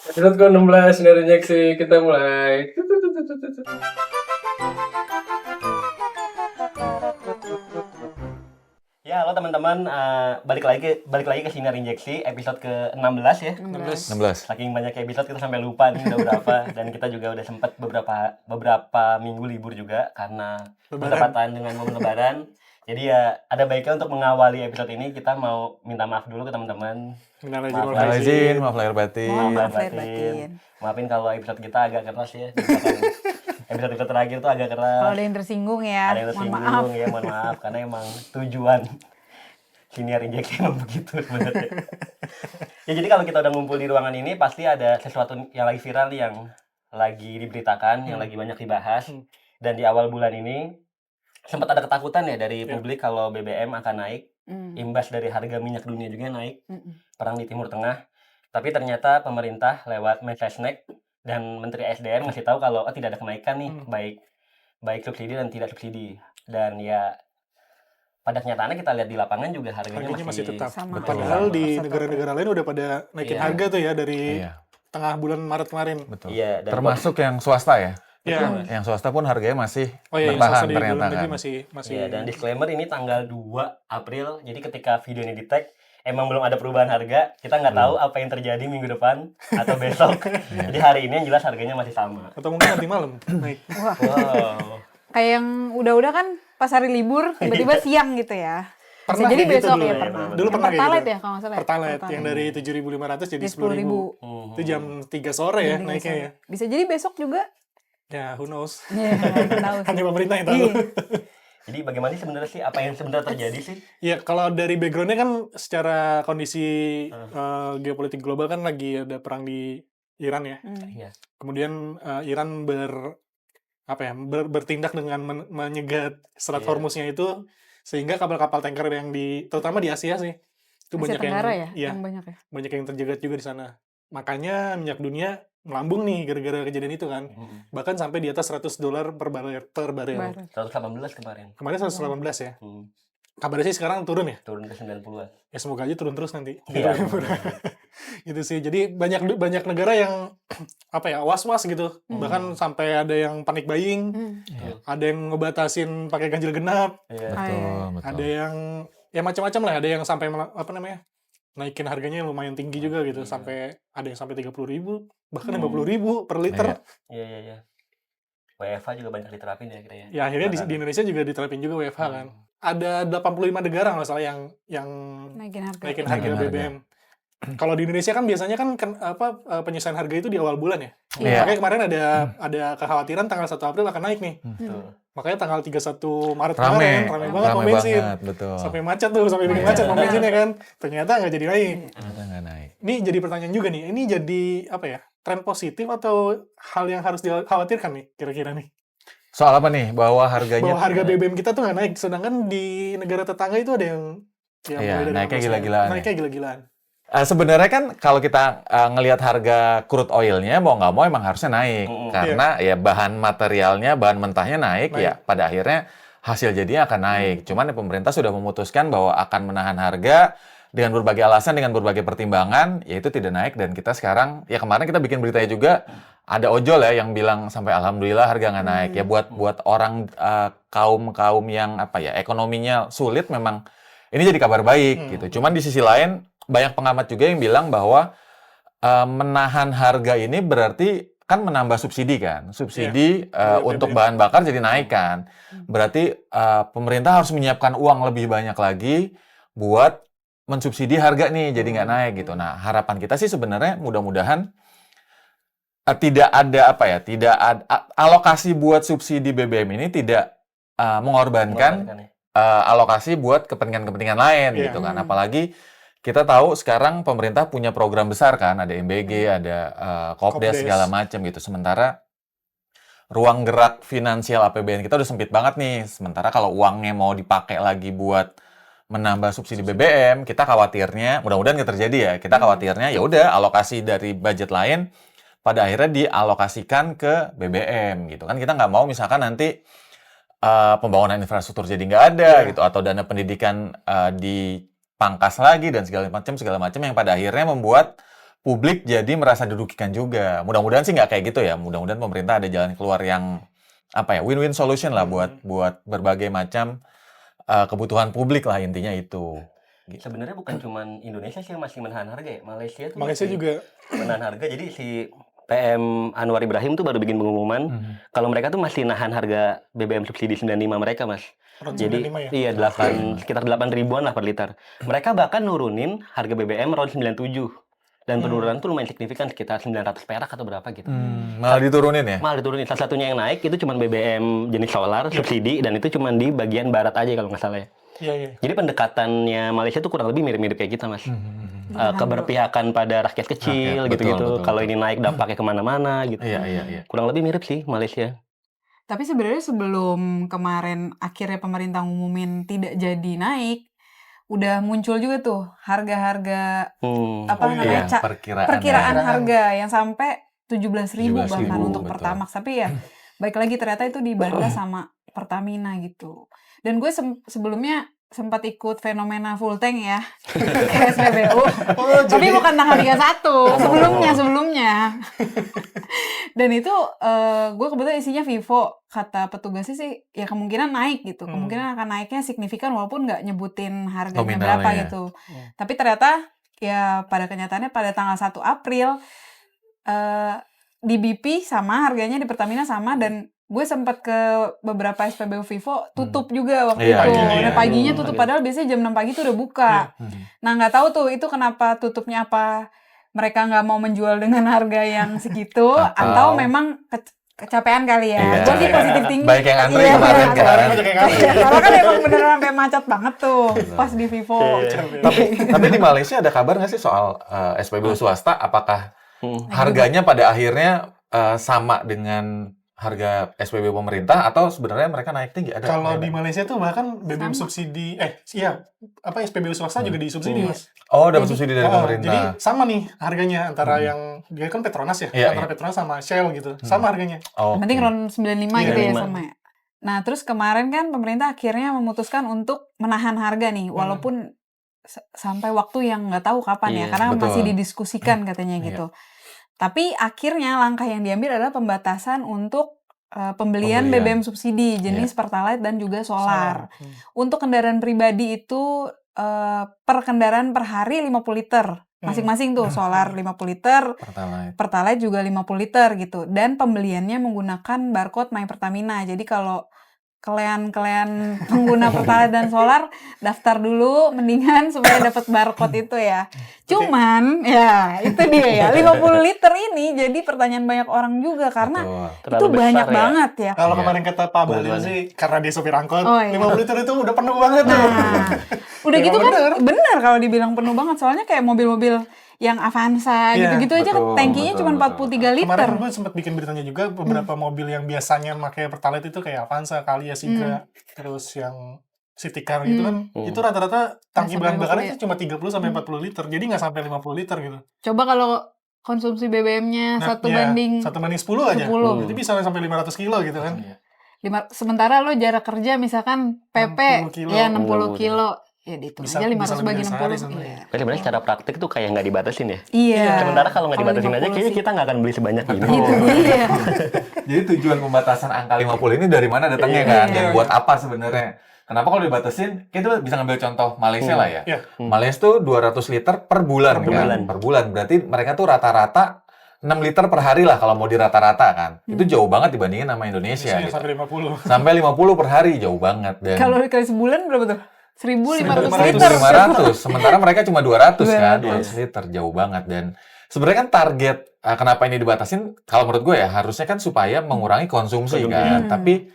Episode ke-16 Sinar Injeksi, kita mulai. Ya, halo teman-teman, balik lagi ke Sinar Injeksi episode ke-16 ya. 16. Saking banyak episode kita sampai lupa nih udah berapa, dan kita juga udah sempat beberapa minggu libur juga karena bertepatan dengan momen Lebaran. Jadi ya ada baiknya untuk mengawali episode ini kita mau minta maaf dulu ke teman-teman. Minal izin, maaf lahir batin. Maaf lahir batin. Maafin kalau episode kita agak keras ya. Episode terakhir tuh agak keras. Kalau ada yang tersinggung ya, Ada yang mohon maaf. tersinggung ya, mohon maaf karena emang tujuan Sinar Injeksi emang begitu sebenarnya. Ya jadi kalau kita udah ngumpul di ruangan ini pasti ada sesuatu yang lagi viral nih, yang lagi diberitakan, yang lagi banyak dibahas. Dan di awal bulan ini sempat ada ketakutan ya dari publik kalau BBM akan naik, imbas dari harga minyak dunia juga naik, perang di Timur Tengah. Tapi ternyata pemerintah lewat Mensesnek dan Menteri SDM ngasih tahu kalau tidak ada kenaikan nih, baik subsidi dan tidak subsidi. Dan ya pada kenyataannya kita lihat di lapangan juga harganya masih tetap. sama. Padahal di Tetap. negara-negara lain udah pada naikin Iya. harga tuh ya dari Iya, tengah bulan Maret kemarin. betul. Iya, dan Termasuk yang swasta ya. Iya. Yang swasta pun harganya masih Oh iya, yang bertahan swasta di ternyata dalam negeri kan. masih. Iya, dan disclaimer ini tanggal 2 April. Jadi ketika video ini di-tag emang belum ada perubahan harga. Kita nggak tahu apa yang terjadi minggu depan atau besok. Jadi hari ini yang jelas harganya masih sama. Atau mungkin nanti malam naik. Wow. Kayak yang udah-udah kan pas hari libur tiba-tiba siang gitu ya. Bisa Pernah jadi kayak gitu besok dulu. ya Iya, pernah. dulu Yang pernah kayak Pertalite gitu. ya kalau nggak salah. ya? Pertalite yang dari 7.500 jadi 10.000. 10.000. Itu jam 3 sore ya naiknya ya. Bisa jadi besok juga. Ya, who knows. Iya, nggak tahu sih. Hanya pemerintah yang tahu. Iya. Jadi bagaimana sih sebenarnya sih apa yang sebenarnya terjadi sih? Ya, kalau dari background-nya kan secara kondisi geopolitik global kan lagi ada perang di Iran ya. Iya. Kemudian Iran bertindak dengan menyegat Selat Iya. Hormuznya itu, sehingga kapal-kapal tanker yang terutama di Asia sih itu Asia banyak Tenggara yang ya, yang banyak ya. banyak yang terjegat juga di sana. Makanya minyak dunia melambung nih gara-gara kejadian itu kan. Bahkan sampai di atas $100 per barel. Baru. 118 kemarin. Kemarin 118 ya. Hmm. Kabarnya sih sekarang turun ya. Turun ke 90-an. Ya semoga aja turun terus nanti. Iya. Gitu sih. Jadi banyak negara yang was-was gitu. Bahkan sampai ada yang panic buying, ada yang ngebatasin pakai ganjil genap, Iya. Betul. ada yang ya macam-macam lah, ada yang sampai naikin harganya lumayan tinggi juga gitu, sampai ada yang sampai 30.000 bahkan 50.000 per liter. Iya. WFH juga banyak diterapin ya kira ya. Ya akhirnya di Bahkan. Indonesia juga diterapin juga WFH kan. Ada 85 negara nggak salah yang Naikin harga. naikin harga Naikin harga. BBM. Kalau di Indonesia kan biasanya kan penyesuaian harga itu di awal bulan ya. Iya. Makanya kemarin ada kekhawatiran tanggal 1 April akan naik nih. Betul. Makanya tanggal 31 Maret Rame kemarin rame banget pom bensin. betul. Sampai macet tuh, sampai bikin macet pom bensinnya kan. Ternyata nggak jadi naik. Ternyata nggak naik. Ini jadi pertanyaan juga nih. Ini jadi tren positif atau hal yang harus dikhawatirkan nih kira-kira nih? Soal apa nih? Bahwa harganya Bahwa harga BBM kita tuh nggak naik, sedangkan di negara tetangga itu ada yang Iya, mulai dari naiknya 15 gila-gilaan Naiknya gila-gilaan. Sebenarnya kan kalau kita ngelihat harga crude oilnya mau nggak mau emang harusnya naik karena ya bahan materialnya, bahan mentahnya naik. Ya pada akhirnya hasil jadinya akan naik. Cuman ya pemerintah sudah memutuskan bahwa akan menahan harga dengan berbagai alasan, dengan berbagai pertimbangan, yaitu tidak naik. Dan kita sekarang, ya kemarin kita bikin beritanya juga, ada ojol ya yang bilang sampai alhamdulillah harga nggak naik. Ya buat orang kaum yang ekonominya sulit, memang ini jadi kabar baik gitu. Cuman di sisi lain banyak pengamat juga yang bilang bahwa menahan harga ini berarti kan menambah subsidi kan. Subsidi untuk bahan bakar jadi naik kan. Berarti pemerintah harus menyiapkan uang lebih banyak lagi buat mensubsidi harga nih jadi nggak naik gitu. Nah, harapan kita sih sebenarnya mudah-mudahan tidak ada alokasi buat subsidi BBM ini tidak mengorbankan alokasi buat kepentingan-kepentingan lain gitu kan. Apalagi kita tahu sekarang pemerintah punya program besar kan, ada MBG, ada Kopdes segala macam gitu. Sementara ruang gerak finansial APBN kita udah sempit banget nih. Sementara kalau uangnya mau dipakai lagi buat menambah subsidi BBM, kita khawatirnya, mudah-mudahan nggak terjadi ya. Kita khawatirnya ya udah alokasi dari budget lain pada akhirnya dialokasikan ke BBM gitu kan. Kita nggak mau misalkan nanti pembangunan infrastruktur jadi nggak ada gitu, atau dana pendidikan dipangkas lagi dan segala macam yang pada akhirnya membuat publik jadi merasa dirugikan juga. Mudah-mudahan sih nggak kayak gitu ya. Mudah-mudahan pemerintah ada jalan keluar yang win-win solution lah buat berbagai macam kebutuhan publik lah, intinya itu. Sebenarnya bukan cuman Indonesia sih yang masih menahan harga ya. Malaysia tuh Malaysia masih juga menahan harga. Jadi si PM Anwar Ibrahim tuh baru bikin pengumuman kalau mereka tuh masih nahan harga BBM subsidi 95 mereka, Mas. ron Jadi 95 ya. iya sekitar 8 ribuan lah per liter. Mereka bahkan nurunin harga BBM ron 97. Dan penurunan tuh lumayan signifikan, sekitar 900 perak atau berapa gitu. Malah diturunin ya? Malah diturunin. Salah satunya yang naik itu cuma BBM jenis solar subsidi, dan itu cuma di bagian barat aja kalau nggak salah ya. Iya. Jadi pendekatannya Malaysia tuh kurang lebih mirip-mirip kayak kita, Mas. Keberpihakan pada rakyat kecil Rakyat, gitu-gitu. betul. Kalau ini naik dampaknya kemana-mana gitu. Iya. Kurang lebih mirip sih Malaysia. Tapi sebenarnya sebelum kemarin akhirnya pemerintah ngumumin tidak jadi naik, udah muncul juga tuh harga-harga namanya perkiraan harga yang sampai 17.000 bahkan untuk betul. Pertamax. Tapi ya baik lagi ternyata itu dibantah sama Pertamina gitu. Dan gue sebelumnya sempat ikut fenomena full tank ya ke SPBU. Tapi bukan tanggal 31, sebelumnya. Dan itu gue kebetulan isinya Vivo. Kata petugasnya sih ya kemungkinan naik gitu. Kemungkinan akan naiknya signifikan walaupun nggak nyebutin harganya nominalnya berapa gitu. Tapi ternyata ya pada kenyataannya pada tanggal 1 April di BP sama harganya, di Pertamina sama, dan gue sempat ke beberapa SPBU Vivo tutup juga waktu itu. Paginya tutup, padahal biasanya jam 6 pagi tuh udah buka. Nah nggak tahu tuh itu kenapa tutupnya, apa mereka nggak mau menjual dengan harga yang segitu atau memang kecapean kali ya. Gue sih positif tinggi. Baik yang antri kemarin kan. Karena kan emang beneran sampai macet banget tuh pas di Vivo. Tapi di Malaysia ada kabar nggak sih soal SPBU swasta? Apakah harganya pada akhirnya sama dengan harga SPBU pemerintah atau sebenarnya mereka naik tinggi? Ada Kalau di Malaysia tuh bahkan BBM subsidi SPBU swasta juga disubsidi, Mas. Oh, dapat subsidi dari Jadi pemerintah. sama nih harganya antara yang dia kan Petronas ya, antara Petronas sama Shell gitu. Sama harganya. Oh, Penting ron 95 gitu ya 95. sama ya. Nah, terus kemarin kan pemerintah akhirnya memutuskan untuk menahan harga nih, walaupun sampai waktu yang nggak tahu kapan ya, karena betul. masih didiskusikan katanya gitu. Tapi akhirnya langkah yang diambil adalah pembatasan untuk pembelian BBM subsidi jenis Pertalite dan juga solar. Untuk kendaraan pribadi itu per kendaraan per hari 50 liter. Masing-masing tuh, solar 50 liter, Pertalite juga 50 liter gitu. Dan pembeliannya menggunakan barcode My Pertamina. Jadi kalau kalian pengguna Pertalite dan solar, daftar dulu mendingan supaya dapat barcode itu ya. Cuman ya itu dia ya, 50 liter ini jadi pertanyaan banyak orang juga karena itu banyak banget ya. Kalau kemarin kata Pak Balil sih karena dia sopir angkot, 50 liter itu udah penuh banget. Nah, udah gitu kan bener kalau dibilang penuh banget, soalnya kayak mobil-mobil yang Avanza gitu-gitu aja kan tankinya cuma 43 liter. Kemarin gue sempat bikin beritanya juga beberapa mobil yang biasanya pakai Pertalite itu kayak Avanza, Kalia, Sigra, terus yang City Car gitu kan, itu rata-rata tangki bahan bakarnya itu cuma 30 sampai 40 liter. Jadi nggak sampai 50 liter gitu. Coba kalau konsumsi BBM-nya 1 banding 10 aja. 10. Jadi bisa sampai 500 kilo gitu kan. Sementara lo jarak kerja misalkan PP 60 kilo. ya 60 kilo. Ya dihitung Bisa- aja 500 bisa lebih bagi dari 60. sehari sebenarnya. Iya. Sebenarnya secara praktik tuh kayak nggak dibatasin ya. Iya. Sementara kalau nggak Kalau dibatasin aja 50 kayaknya sih. kita nggak akan beli sebanyak ini. Itu dia. Jadi tujuan pembatasan angka 50 ini dari mana datangnya kan? Dan buat apa sebenarnya? Kenapa kalau dibatasin? Kita bisa ngambil contoh Malaysia lah ya. Iya. Malaysia tuh 200 liter per bulan kan? Per bulan. Berarti mereka tuh rata-rata 6 liter per hari lah kalau mau dirata-rata kan. Itu jauh banget dibandingin sama Indonesia. Biasanya Gitu. sampai 50. Sampai 50 per hari, jauh banget. Dan Kalau kali sebulan berapa tuh? 1.500 1.500 liter. 1.500, sementara mereka cuma 200 kan, 200 liter, jauh banget. Dan sebenarnya kan target kenapa ini dibatasin, kalau menurut gue ya harusnya kan supaya mengurangi konsumsi kan. Tapi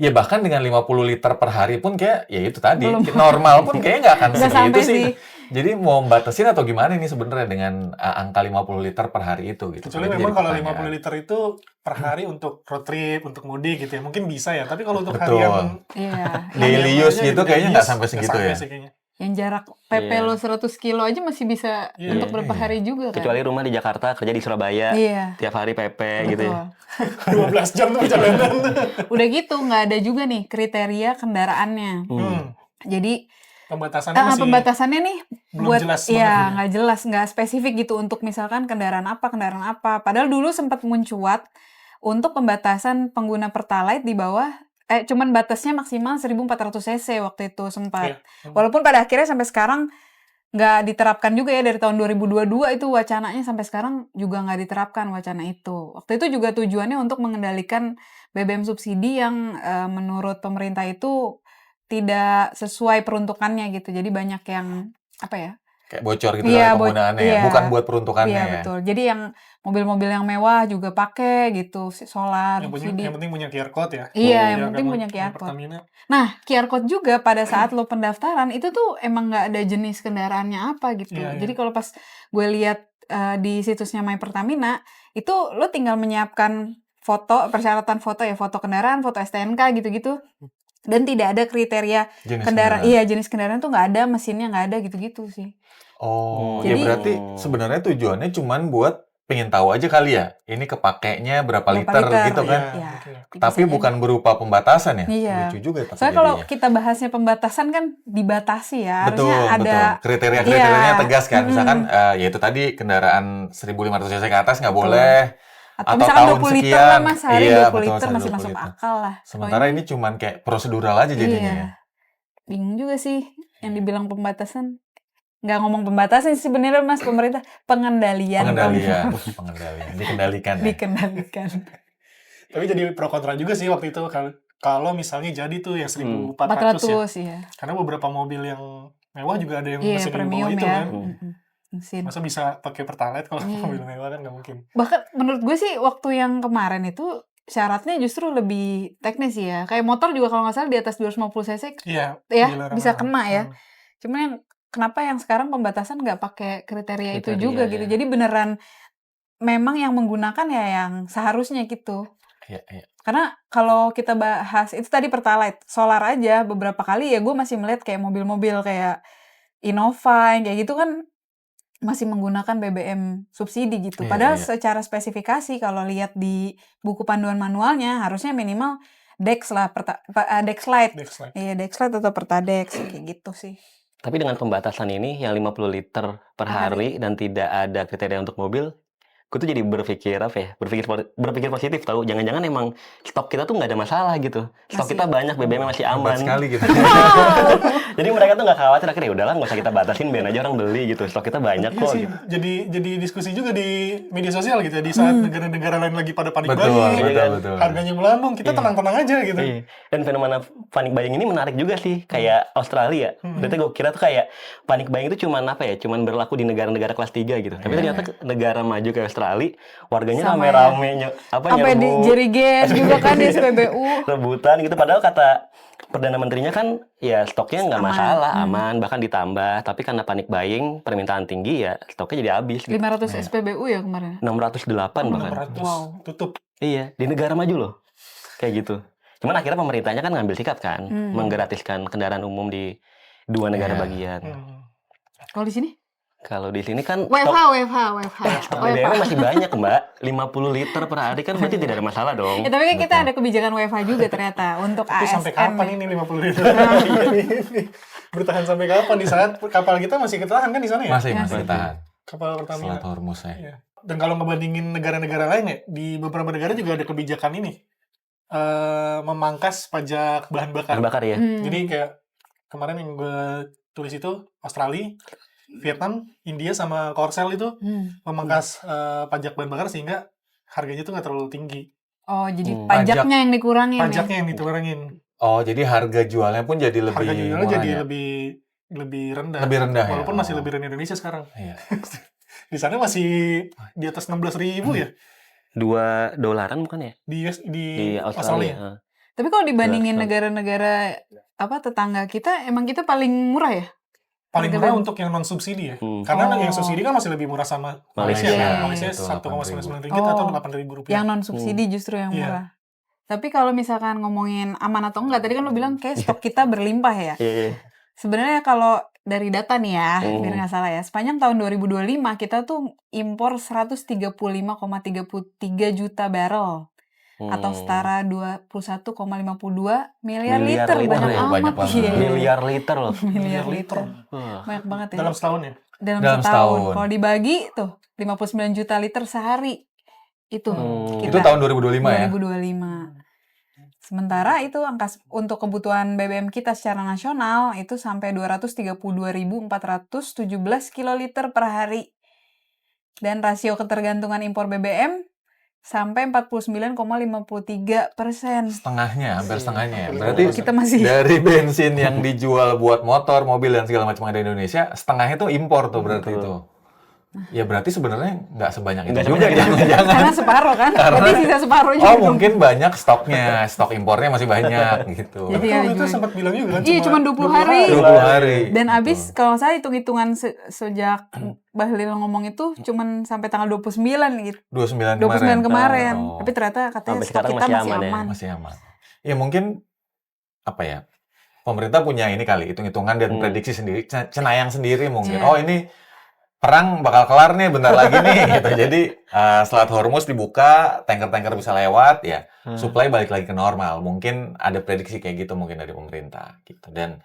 ya bahkan dengan 50 liter per hari pun kayak ya itu tadi, normal pun kayaknya nggak akan Nggak segitu sampai sih. sih. Jadi mau batasin atau gimana ini sebenarnya dengan angka 50 liter per hari itu gitu. Kecuali Jadi memang kalau pertanyaan. 50 liter itu per hari untuk road trip, untuk mudik gitu ya. Mungkin bisa ya. Tapi kalau untuk Betul. harian Iya. Daily use gitu kayaknya nggak sampai segitu ya. sih kayaknya. Yang jarak PP lo 100 kilo aja masih bisa untuk berapa hari juga kan. Kecuali rumah di Jakarta, kerja di Surabaya, Iya. tiap hari PP gitu ya. Betul. 12 jam tuh perjalanan. Udah gitu nggak ada juga nih kriteria kendaraannya. Jadi Pembatasannya masih pembatasannya nih belum buat jelas iya banget. nggak jelas, nggak spesifik gitu untuk misalkan kendaraan apa. Padahal dulu sempat mencuat untuk pembatasan pengguna Pertalite di bawah cuman batasnya maksimal 1.400 cc waktu itu sempat. Iya. Walaupun pada akhirnya sampai sekarang nggak diterapkan juga ya, dari tahun 2022 itu wacananya sampai sekarang juga nggak diterapkan wacana itu. Waktu itu juga tujuannya untuk mengendalikan BBM subsidi yang menurut pemerintah itu tidak sesuai peruntukannya gitu. Jadi banyak yang apa ya? Kayak bocor gitu Iya, kali penggunaannya ya, iya. bukan buat peruntukannya Iya ya. betul. Jadi yang mobil-mobil yang mewah juga pakai gitu solar subsidi. Yang penting punya QR code ya. Iya, yang Ya, penting kan, punya QR code. Pertamina. Nah, QR code juga pada saat lo pendaftaran itu tuh emang nggak ada jenis kendaraannya apa gitu. Iya, iya. Jadi kalau pas gue lihat di situsnya My Pertamina, itu lo tinggal menyiapkan persyaratan foto ya, foto kendaraan, foto STNK gitu-gitu. Dan tidak ada kriteria Jenis kendaraan. kendaraan. Iya, jenis kendaraan tuh nggak ada, mesinnya nggak ada gitu-gitu sih. Oh, Jadi- ya berarti sebenarnya tujuannya cuman buat pengen tahu aja kali ya, ini kepakainya berapa liter gitu kan. Iya. Iya. Tapi Bisa bukan berupa pembatasan ya. Iya. Lucu juga tapi Soalnya kalau jadinya. kita bahasnya pembatasan kan dibatasi ya. Betul, Harusnya ada betul. Kriteria-kriterianya Iya. tegas kan. Misalkan ya itu tadi kendaraan 1.500 cc ke atas nggak boleh. atau atau misalkan tahun 20 liter sekian. lah Mas, sehari Iya, 20 betul, liter sehari masih 20 masuk liter. akal lah. Sementara Kalau ini cuman kayak prosedural aja jadinya iya. ya. Bingung juga sih yang dibilang pembatasan. Nggak ngomong pembatasan sih sebenarnya Mas, pemerintah pengendalian. Pengendalian, dikendalikan ya. Dikendalikan. Tapi jadi pro kontra juga sih waktu itu kalau misalnya jadi tuh yang 1.400 ya. 400 ya. Karena beberapa mobil yang mewah juga ada yang Iya, mesin di bawah premium itu ya. kan. Mesin. Masa bisa pakai Pertalite kalau Iya. mobil mewah kan nggak mungkin. Bahkan menurut gue sih waktu yang kemarin itu syaratnya justru lebih teknis ya. Kayak motor juga kalau nggak salah di atas 250 cc Iya. ya dilarang bisa larang. kena ya. Cuman yang kenapa yang sekarang pembatasan nggak pakai kriteria itu Kriteria, juga ya. gitu. Jadi beneran memang yang menggunakan ya yang seharusnya gitu. Iya, iya. Karena kalau kita bahas itu tadi Pertalite, solar aja beberapa kali ya gue masih melihat kayak mobil-mobil kayak Innova yang kayak gitu kan masih menggunakan BBM subsidi gitu. Iya, Padahal iya. secara spesifikasi kalau lihat di buku panduan manualnya harusnya minimal Dex lah, Dexlite. Dexlite. Iya, Dexlite atau Pertadex kayak gitu sih. Tapi dengan pembatasan ini yang 50 liter per hari dan tidak ada kriteria untuk mobil, gue tuh jadi berpikir apa ya? Berpikir positif tahu. Jangan-jangan emang stok kita tuh nggak ada masalah gitu. Stok Masih- kita banyak, BBM masih Hebat aman. sekali gitu. Jadi mereka tuh nggak khawatir akhirnya udahlah nggak usah kita batasin, biar aja orang beli gitu. Stok kita banyak Iya kok. sih, Gitu. jadi diskusi juga di media sosial gitu ya, di saat negara-negara lain lagi pada panik Betul, buying, betul, betul. harganya melambung, kita Iya. tenang-tenang aja gitu. Iya. Dan fenomena panic buying ini menarik juga sih, kayak Australia. Berarti gue kira tuh kayak panic buying itu cuman apa ya? Cuman berlaku di negara-negara kelas 3 gitu. Tapi ternyata negara maju kayak Australia, warganya Sama rame-rame Sampai di nyerbu, Jerry Gas juga kan di SPBU. rebutan gitu. Padahal kata Perdana Menterinya kan ya stoknya nggak Aman. masalah, aman, bahkan ditambah. Tapi karena panic buying, permintaan tinggi ya stoknya jadi habis. Gitu. 500 SPBU ya kemarin. 608 bahkan. 600 Wow. tutup. Iya, di negara maju loh. Kayak gitu. Cuman akhirnya pemerintahnya kan ngambil sikap kan, menggratiskan kendaraan umum di 2 negara Iya. bagian. Kalau di sini? Kalau di sini kan WFH. stok BBM masih banyak, Mbak. 50 liter per hari kan berarti tidak ada masalah dong. Ya, tapi kan kita ada kebijakan WFH juga ternyata untuk Tapi ASN. sampai kapan ini 50 liter? Bertahan sampai kapan di saat kapal kita masih ketahan kan di sana ya? Masih ketahan. Kapal Pertamina. Selat Hormuz ya. Iya. Dan kalau ngebandingin negara-negara lain ya, di beberapa negara juga ada kebijakan ini. Memangkas pajak bahan bakar. Bahan bakar ya. Jadi kayak kemarin yang gue tulis itu Australia, Vietnam, India sama Korsel itu memangkas pajak bahan bakar sehingga harganya tuh nggak terlalu tinggi. Oh, jadi pajaknya yang dikurangin Pajaknya yang dikurangin. Oh, jadi harga jualnya pun jadi lebih Harga jualnya murah jadi ya? lebih rendah. Lebih rendah ya? Walaupun masih Oh. lebih rendah Indonesia sekarang. Iya. Di sana masih di atas 16.000 ya $2 bukan ya? di Australia. Australia. Tapi kalau dibandingin Betul. negara-negara tetangga kita, emang kita paling murah ya? Paling Harga murah bahan. untuk yang non subsidi ya. Karena yang subsidi kan masih lebih murah sama Malaysia. Malaysia. Kan? Malaysia Betul, 1,99 ringgit atau 8.000 rupiah. Yang non subsidi justru yang Iya. murah. Tapi kalau misalkan ngomongin aman atau enggak, tadi kan lo bilang kayak stok kita berlimpah ya. Iya. Sebenarnya kalau dari data nih ya, biar nggak salah ya, sepanjang tahun 2025 kita tuh impor 135,33 juta barrel. atau setara 21,52 miliar Miliar liter. liter Banyak ya, amat. banyak banget. Iya. Miliar liter loh. Miliar liter. Wah. Banyak banget ya. Dalam setahun ya? Dalam Dalam setahun. setahun. Kalau dibagi tuh 59 juta liter sehari. Itu Itu tahun 2025 ya? 2025. Sementara itu untuk kebutuhan BBM kita secara nasional itu sampai 232.417 kiloliter per hari. Dan rasio ketergantungan impor BBM sampai 49,53%. Setengahnya, hampir setengahnya ya. Berarti Kita masih dari bensin yang dijual buat motor, mobil, dan segala macam ada di Indonesia, setengahnya itu impor tuh berarti Betul. itu. Ya berarti sebenarnya nggak sebanyak itu Nggak juga. sebanyak itu. Jangan-jangan. karena separuh kan. Karena- Berarti sisa separuh juga. Oh mungkin banyak stoknya, stok impornya masih banyak gitu. Jadi Tapi ya kalau itu dijual. sempat bilang juga kan Iya, cuma 20 hari. 20 hari. Dan Gitu. abis kalau saya hitung-hitungan sejak Bahlil ngomong itu cuman sampai tanggal 29 gitu. 29 29 kemarin. Oh, Tapi ternyata katanya Sampai stok sekarang kita masih masih aman ya? aman. masih aman. Ya mungkin apa ya? Pemerintah punya ini kali, hitung-hitungan dan prediksi sendiri, cenayang sendiri mungkin. Iya. Oh ini perang bakal kelar nih bentar lagi nih gitu. Jadi Selat Hormuz dibuka, tanker-tanker bisa lewat ya, supply balik lagi ke normal. Mungkin ada prediksi kayak gitu mungkin dari pemerintah gitu. Dan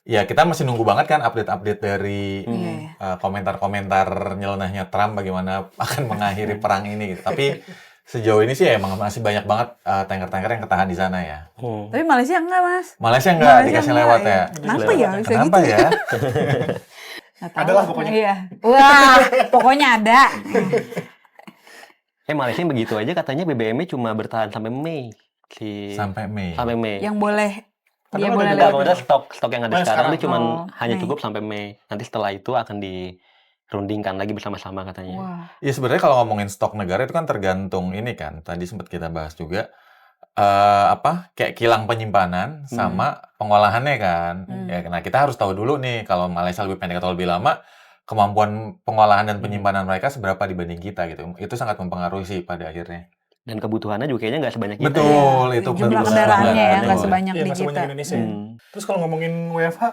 ya kita masih nunggu banget kan update-update dari Iya. komentar-komentar nyelenehnya Trump bagaimana akan mengakhiri perang ini gitu. Tapi sejauh ini sih emang masih banyak banget tanker-tanker yang ketahan di sana ya. Tapi Malaysia enggak, Mas. Malaysia nggak dikasih enggak, lewat ya. ya. Kenapa ya bisa Kenapa gitu? ya? Nggak tahu. Adalah pokoknya. Iya. Wah, pokoknya ada. Malaysia begitu aja katanya BBM-nya cuma bertahan sampai Mei. Sampai Mei. Sampai Mei. Yang boleh dia Padahal boleh udah Enggak, lewat. maksudnya stok yang ada Nah, sekarang sekarang. itu cuma Oh, hanya Mei. cukup sampai Mei. Nanti setelah itu akan dirundingkan lagi bersama-sama katanya. Wah. Ya sebenarnya kalau ngomongin stok negara itu kan tergantung ini kan. Tadi sempat kita bahas juga kayak kilang penyimpanan sama pengolahannya kan. Ya, nah kita harus tahu dulu nih kalau Malaysia lebih pendek atau lebih lama, kemampuan pengolahan dan penyimpanan mereka seberapa dibanding kita gitu. Itu sangat mempengaruhi sih pada akhirnya. Dan kebutuhannya juga kayaknya nggak sebanyak kita. Betul, Iya, itu jumlah benar kendaraannya banget. ya nggak Betul. sebanyak Iya, di nggak sebanyak kita. Indonesia. Hmm. Terus kalau ngomongin WFH,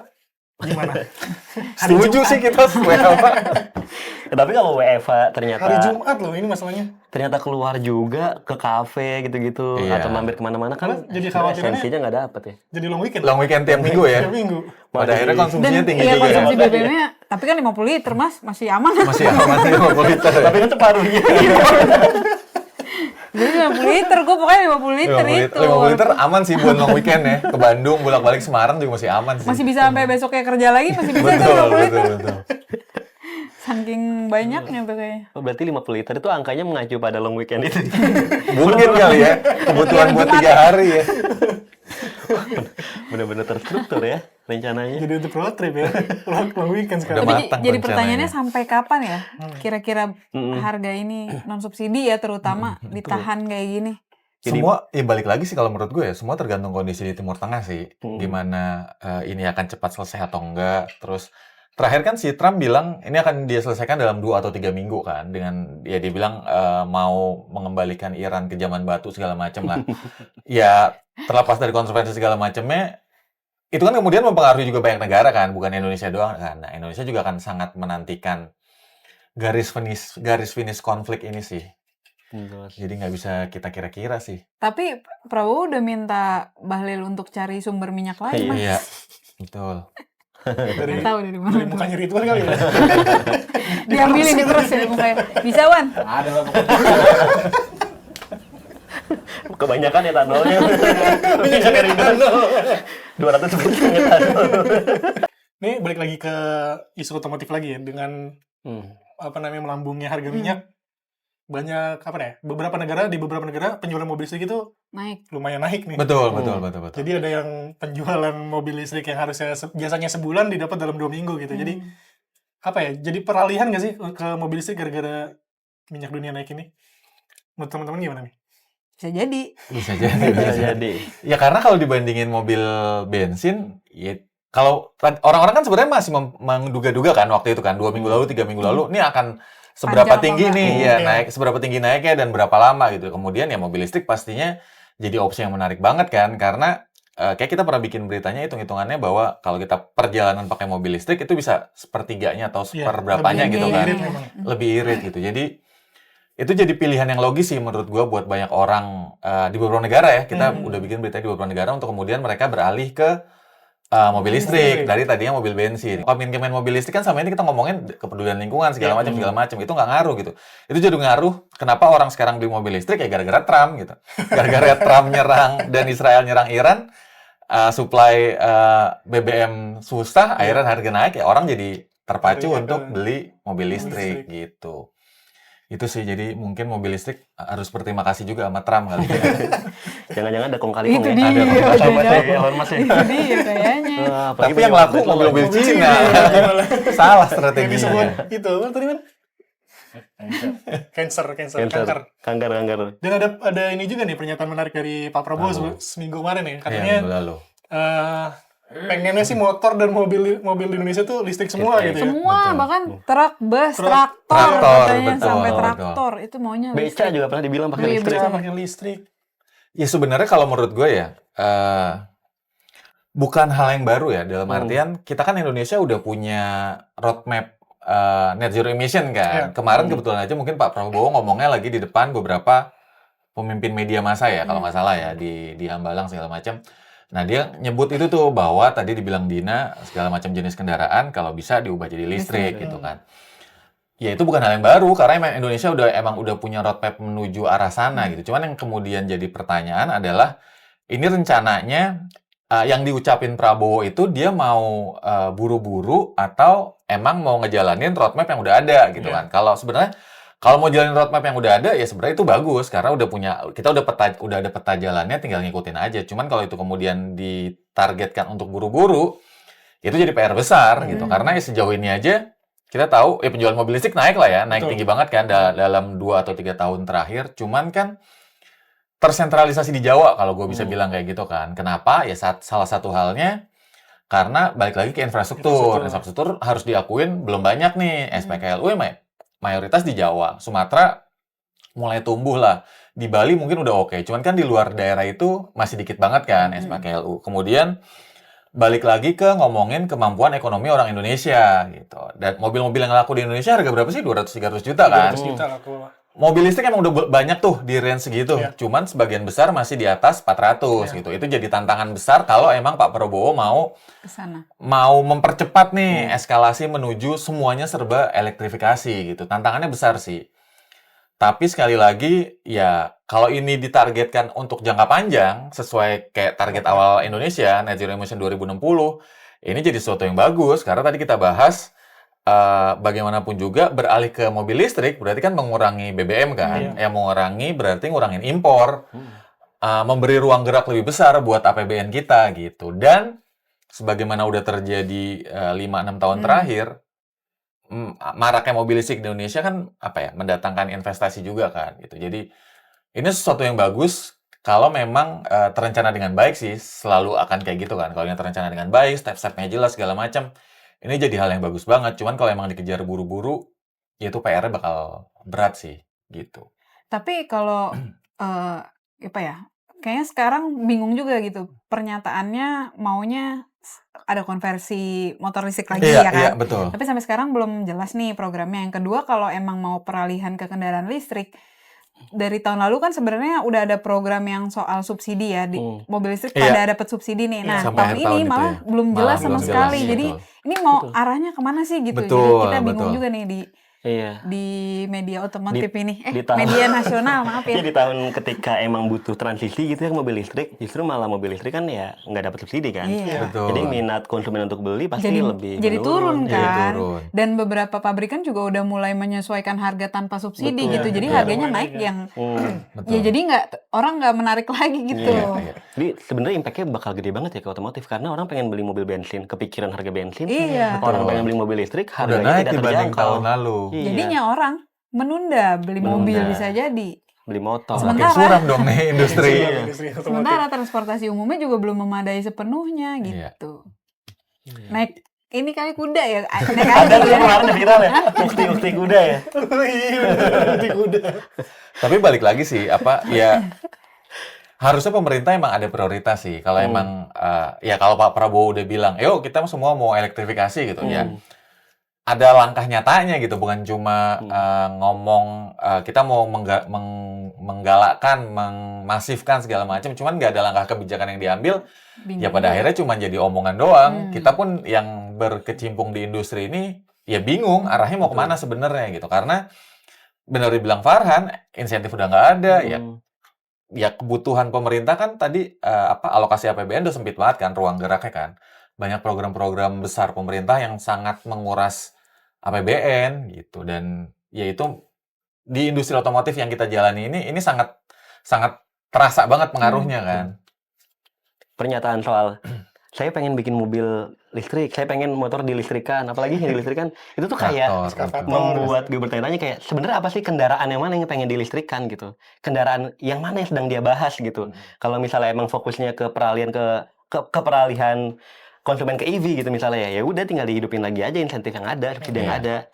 gimana? Setuju sih kita WFH. Tapi kalau WFH Hari ternyata Jumat loh ini masalahnya. keluar juga ke kafe gitu-gitu Iya. atau mampir kemana-mana kan Karena jadi khawatirannya- esensinya nggak dapet ya. Jadi long weekend. Long weekend tiap minggu ya. Tiap minggu. Pada akhirnya Dan konsumsinya tinggi iya juga ya. konsumsi BBM-nya, tapi kan 50 liter, Mas, masih aman. Masih aman 50 liter ya. Tapi kan separuhnya. Jadi 50 liter, gue pokoknya 50 liter 50 itu. 50 liter aman sih buat long weekend ya. Ke Bandung, bolak-balik Semarang juga masih aman sih. Masih bisa sampai besoknya kerja lagi, masih bisa tuh Betul, 50 liter. betul. Saking banyaknya tuh kayaknya. Oh, berarti 50 liter itu angkanya mengacu pada long weekend itu. Mungkin kali ya, kebutuhan buat 3 hari ya. Bener-bener terstruktur ya rencananya. Jadi untuk road trip ya. long weekend sekarang. Udah Tapi matang jadi rencananya. pertanyaannya sampai kapan ya? Kira-kira harga ini non subsidi ya terutama ditahan kayak gini. Jadi- Semua, ya balik lagi sih kalau menurut gue ya, semua tergantung kondisi di Timur Tengah sih. Gimana ini akan cepat selesai atau enggak. Terus terakhir kan si Trump bilang ini akan dia selesaikan dalam 2 atau 3 minggu kan. Dengan ya dia bilang mau mengembalikan Iran ke zaman batu segala macam lah. Ya terlepas dari konsekuensi segala macamnya, itu kan kemudian mempengaruhi juga banyak negara kan, bukan Indonesia doang kan. Nah, Indonesia juga akan sangat menantikan garis finish konflik ini sih. Jadi nggak bisa kita kira-kira sih. Tapi Prabowo udah minta Bahlil untuk cari sumber minyak lain, Mas. Iya, betul. Dari, Nggak tahu dari mana. dari mukanya Ridwan kali ya. Diambilin di terus ya mukanya. Bisa, Wan? Ada lah pokoknya. Kebanyakan etanolnya. Bisa dari 200 seperti etanol. Nih balik lagi ke isu otomotif lagi ya dengan melambungnya harga minyak. Banyak beberapa negara penjualan mobil listrik itu Naik. lumayan naik nih. Betul. Jadi ada yang penjualan mobil listrik yang harusnya biasanya sebulan didapat dalam 2 minggu gitu. Jadi jadi peralihan nggak sih ke mobil listrik gara-gara minyak dunia naik ini? Menurut teman-teman gimana nih? Bisa jadi. Bisa jadi. Bisa jadi. Ya karena kalau dibandingin mobil bensin, ya kalau orang-orang kan sebenarnya masih menduga-duga kan waktu itu kan 2 minggu lalu, 3 minggu lalu, ini akan seberapa Panjang tinggi apa nih enggak? ya Iya. naik, seberapa tinggi naiknya dan berapa lama gitu. Kemudian ya mobil listrik pastinya jadi opsi yang menarik banget kan karena kayak kita pernah bikin beritanya hitung-hitungannya bahwa kalau kita perjalanan pakai mobil listrik itu bisa sepertiganya atau Iya, seperberapanya lebih gitu irit kan. irit memang. Lebih irit gitu. Jadi itu jadi pilihan yang logis sih menurut gua buat banyak orang di beberapa negara ya. Kita udah bikin berita di beberapa negara untuk kemudian mereka beralih ke mobil listrik dari tadinya mobil bensin. Komen mobil listrik kan sama ini kita ngomongin kepedulian lingkungan segala macam itu nggak ngaruh gitu. Itu jadi ngaruh kenapa orang sekarang beli mobil listrik ya gara-gara Trump gitu. Gara-gara Trump nyerang dan Israel nyerang Iran, supply BBM susah, akhirnya harga naik ya orang jadi terpacu untuk beli mobil listrik gitu. Itu sih, jadi mungkin mobil listrik harus berterima kasih juga sama Trump kali ya. Jangan-jangan ada kong kali kong Itu ya. dia, Ada kong kali kong jangan. ya, Elon Musk ya. Itu dia kayaknya. Tapi yang laku mobil Cina. Salah Yang disebut strateginya. itu apa tadi kan? Kanker. Kanker. Dan ada ini juga nih pernyataan menarik dari Pak Prabowo seminggu kemarin ya. Katanya Iya, minggu lalu. pengennya sih motor dan mobil di Indonesia tuh listrik semua gitu ya. Semua, Betul. bahkan truk, bus, traktor, Traktor, katanya betul, sampai betul. traktor itu maunya Beca listrik. juga pernah dibilang pakai Iya, listrik. betul. Pakai listrik. Ya sebenarnya kalau menurut gue ya, bukan hal yang baru ya, dalam artian kita kan Indonesia udah punya roadmap net zero emission kan. Kemarin kebetulan aja mungkin Pak Prabowo ngomongnya lagi di depan beberapa pemimpin media massa ya, kalau nggak salah ya, di Hambalang segala macam. Nah dia nyebut itu tuh bahwa tadi dibilang Dina segala macam jenis kendaraan kalau bisa diubah jadi listrik gitu kan. Ya itu bukan hal yang baru karena emang Indonesia emang udah punya roadmap menuju arah sana gitu. Cuman yang kemudian jadi pertanyaan adalah ini rencananya yang diucapin Prabowo itu dia mau buru-buru atau emang mau ngejalanin roadmap yang udah ada gitu kan. Kalau mau jalanin roadmap yang udah ada ya sebenarnya itu bagus karena kita udah ada peta jalannya, tinggal ngikutin aja. Cuman kalau itu kemudian ditargetkan untuk buru-buru itu jadi PR besar gitu. Karena ya sejauh ini aja kita tahu ya penjualan mobil listrik naik lah ya, naik tinggi banget kan dalam 2 atau 3 tahun terakhir. Cuman kan tersentralisasi di Jawa kalau gue bisa bilang kayak gitu kan. Kenapa? Ya salah satu halnya karena balik lagi ke infrastruktur. Infrastruktur harus diakuin belum banyak nih. SPKLU mayoritas di Jawa. Sumatera mulai tumbuh lah. Di Bali mungkin udah oke. Cuman kan di luar daerah itu masih dikit banget kan SPKLU. Kemudian balik lagi ke ngomongin kemampuan ekonomi orang Indonesia gitu. Dan mobil-mobil yang laku di Indonesia harga berapa sih? 200-300 juta kan? 200 juta laku. Mobil listrik emang udah banyak tuh di range segitu. Cuman sebagian besar masih di atas 400 gitu. Itu jadi tantangan besar kalau emang Pak Prabowo mau mempercepat nih eskalasi menuju semuanya serba elektrifikasi gitu. Tantangannya besar sih. Tapi sekali lagi ya kalau ini ditargetkan untuk jangka panjang sesuai kayak target awal Indonesia net zero emission 2060, ini jadi sesuatu yang bagus karena tadi kita bahas bagaimanapun juga beralih ke mobil listrik berarti kan mengurangi BBM kan, mengurangi berarti ngurangin impor, memberi ruang gerak lebih besar buat APBN kita gitu. Dan sebagaimana udah terjadi 5-6 tahun terakhir, maraknya mobil listrik di Indonesia kan mendatangkan investasi juga kan gitu. Jadi ini sesuatu yang bagus kalau memang terencana dengan baik sih, selalu akan kayak gitu kan. Kalau yang terencana dengan baik, step-stepnya jelas segala macam. Ini jadi hal yang bagus banget, cuman kalau emang dikejar buru-buru, ya itu PR-nya bakal berat sih, gitu. Tapi kalau, kayaknya sekarang bingung juga gitu, pernyataannya maunya ada konversi motor listrik lagi ya kan? Iya, betul. Tapi sampai sekarang belum jelas nih programnya. Yang kedua, kalau emang mau peralihan ke kendaraan listrik, dari tahun lalu kan sebenarnya udah ada program yang soal subsidi ya di mobil listrik pada dapat subsidi nih. Nah tahun ini malah belum jelas sama sekali. Jadi ini mau arahnya kemana sih gitu. Jadi kita bingung juga nih di media otomotif ini. Media nasional maaf ya. Di tahun ketika emang butuh transisi gitu ya ke mobil listrik, justru malah mobil listrik kan ya nggak dapat subsidi kan. Betul. Jadi minat konsumen untuk beli pasti lebih jadi turun kan. turun. Dan beberapa pabrikan juga udah mulai menyesuaikan harga tanpa subsidi gitu. Jadi harganya naik yang ya jadi orang nggak menarik lagi gitu. Jadi sebenarnya impact-nya bakal gede banget ya ke otomotif karena orang pengen beli mobil bensin, kepikiran harga bensin. Orang pengen beli mobil listrik, harganya tidak terjangkau. Tahun lalu. Jadinya orang menunda beli mobil bisa jadi. Beli motor. Semakin suram dong nih industri. Sementara transportasi umumnya juga belum memadai sepenuhnya gitu. Naik ini kali kuda ya. Ada tuh kemarin viral ya. Ukti kuda ya. Ukti kuda. Tapi balik lagi sih harusnya pemerintah emang ada prioritas sih. Kalau emang kalau Pak Prabowo udah bilang, "Yuk kita semua mau elektrifikasi" gitu ya. ada langkah nyatanya gitu, bukan cuma ngomong kita mau menggalakkan, mengmasifkan segala macam, cuman nggak ada langkah kebijakan yang diambil. Ya pada akhirnya cuma jadi omongan doang. Kita pun yang berkecimpung di industri ini ya bingung arahnya mau kemana sebenarnya gitu. Karena benar dibilang Farhan, insentif udah nggak ada, ya kebutuhan pemerintah kan tadi alokasi APBN udah sempit banget kan ruang geraknya kan. Banyak program-program besar pemerintah yang sangat menguras APBN gitu, dan ya itu di industri otomotif yang kita jalani ini sangat sangat terasa banget pengaruhnya kan. Pernyataan soal saya pengen bikin mobil listrik, saya pengen motor dilistrikan, apalagi yang dilistrikan itu tuh kayak membuat gue bertanya-tanya kayak sebenarnya apa sih kendaraan yang mana yang pengen dilistrikan gitu, kendaraan yang mana yang sedang dia bahas gitu. Kalau misalnya emang fokusnya ke peralihan ke peralihan konsumen ke EV gitu misalnya, ya udah tinggal dihidupin lagi aja insentif yang ada, subsidi yang ada.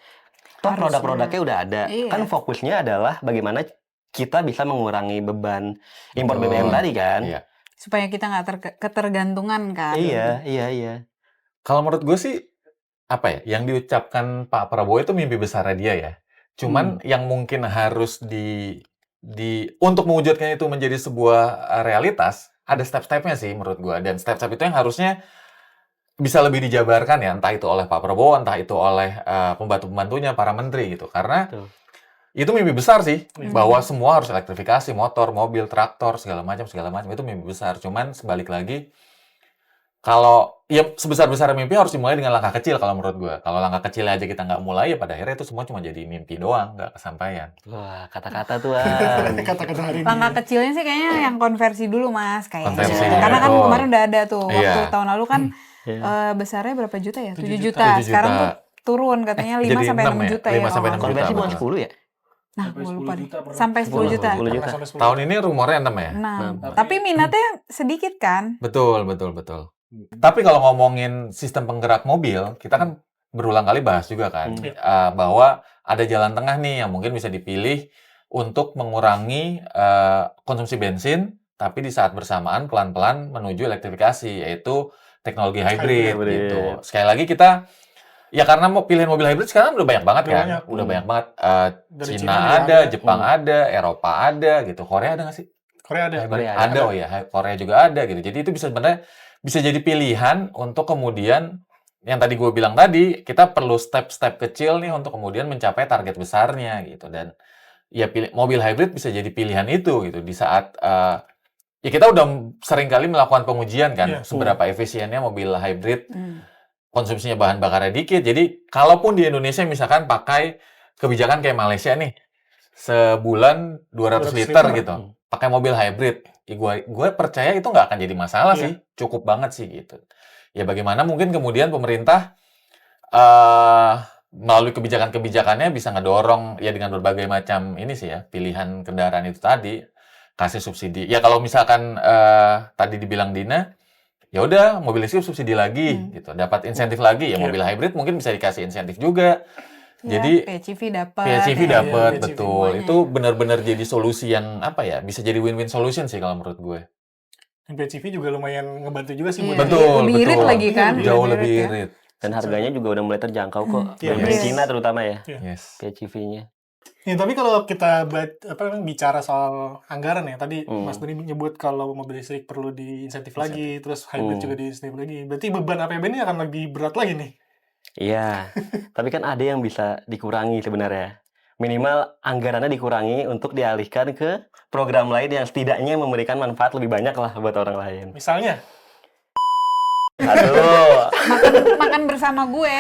Toh produk-produknya udah ada. Kan fokusnya adalah bagaimana kita bisa mengurangi beban impor BBM tadi kan. Supaya kita nggak ketergantungan kan. Iya. Kalau menurut gue sih, apa ya, yang diucapkan Pak Prabowo itu mimpi besarnya dia ya. Cuman yang mungkin harus untuk mewujudkan itu menjadi sebuah realitas, ada step-stepnya sih menurut gue. Dan step-step itu yang harusnya bisa lebih dijabarkan ya, entah itu oleh Pak Prabowo, entah itu oleh pembantu-pembantunya, para menteri gitu. Karena itu mimpi besar sih, bahwa semua harus elektrifikasi, motor, mobil, traktor, segala macam itu mimpi besar. Cuman sebalik lagi, kalau ya sebesar-besar mimpi harus dimulai dengan langkah kecil kalau menurut gue. Kalau langkah kecil aja kita nggak mulai, ya pada akhirnya itu semua cuma jadi mimpi doang, nggak kesampaian. Wah, kata-kata tuh. Kata-kata hari ini. Langkah kecilnya sih kayaknya yang konversi dulu Mas, kayaknya. Konversi, Karena kan betul. kemarin udah ada tuh, waktu Iya. tahun lalu kan besarnya berapa juta ya? 7 juta. 7 juta. Sekarang tuh turun katanya 5 jadi sampai 6 6 ya? juta 5 ya. sampai 6 kalau juta. Konversi bukan betul. 10 ya? Nah, Sampai gue lupa 10 deh. juta pernah. Sampai 10 juta. 10 juta. Sampai 10 Tahun ini rumornya 6 ya? Nah, tapi minatnya sedikit kan? Betul. Tapi kalau ngomongin sistem penggerak mobil, kita kan berulang kali bahas juga kan, bahwa ada jalan tengah nih yang mungkin bisa dipilih untuk mengurangi konsumsi bensin, tapi di saat bersamaan pelan-pelan menuju elektrifikasi, yaitu teknologi hybrid gitu. Sekali lagi kita, ya karena pilihan mobil hybrid sekarang udah banyak banget kan, udah banyak banget. Dari Cina Cina ada, ada. Jepang ada, Eropa ada gitu. Korea ada nggak sih? Korea ada. Korea Ada, oh ya, Korea juga ada gitu. Jadi itu sebenarnya bisa jadi pilihan untuk kemudian yang tadi gue bilang tadi, kita perlu step-step kecil nih untuk kemudian mencapai target besarnya gitu. Dan ya mobil hybrid bisa jadi pilihan itu gitu di saat ya kita udah sering kali melakukan pengujian kan seberapa efisiennya mobil hybrid, konsumsinya bahan bakarnya dikit. Jadi kalaupun di Indonesia misalkan pakai kebijakan kayak Malaysia nih, sebulan 200 liter gitu, pakai mobil hybrid, ya gue percaya itu nggak akan jadi masalah sih, cukup banget sih gitu. Ya bagaimana mungkin kemudian pemerintah melalui kebijakan-kebijakannya bisa ngedorong ya dengan berbagai macam ini sih ya, pilihan kendaraan itu tadi, kasih subsidi. Ya kalau misalkan tadi dibilang Dina, ya udah mobil listrik subsidi lagi gitu, dapat insentif lagi, ya mobil hybrid mungkin bisa dikasih insentif juga. Jadi PHEV dapat. PHEV dapat, betul. semuanya. Itu benar-benar jadi solusi yang apa ya? Bisa jadi win-win solution sih kalau menurut gue. PHEV juga lumayan ngebantu juga sih. Iya, buat Betul, lebih irit betul. lagi kan? Jauh Lebih lebih irit ya. irit. Dan harganya juga udah mulai terjangkau kok. Iya, Dari yes. Cina terutama ya, Yes. PHEV-nya. Ya, tapi kalau kita bicara soal anggaran ya, tadi Mas Doni menyebut kalau mobil listrik perlu diinsentif lagi, terus hybrid juga diinsentif lagi. Berarti beban APBN ini akan lebih berat lagi nih. Iya, tapi kan ada yang bisa dikurangi sebenarnya. Minimal anggarannya dikurangi untuk dialihkan ke program lain yang setidaknya memberikan manfaat lebih banyak lah buat orang lain. Misalnya, Aduh, Makan bersama gue.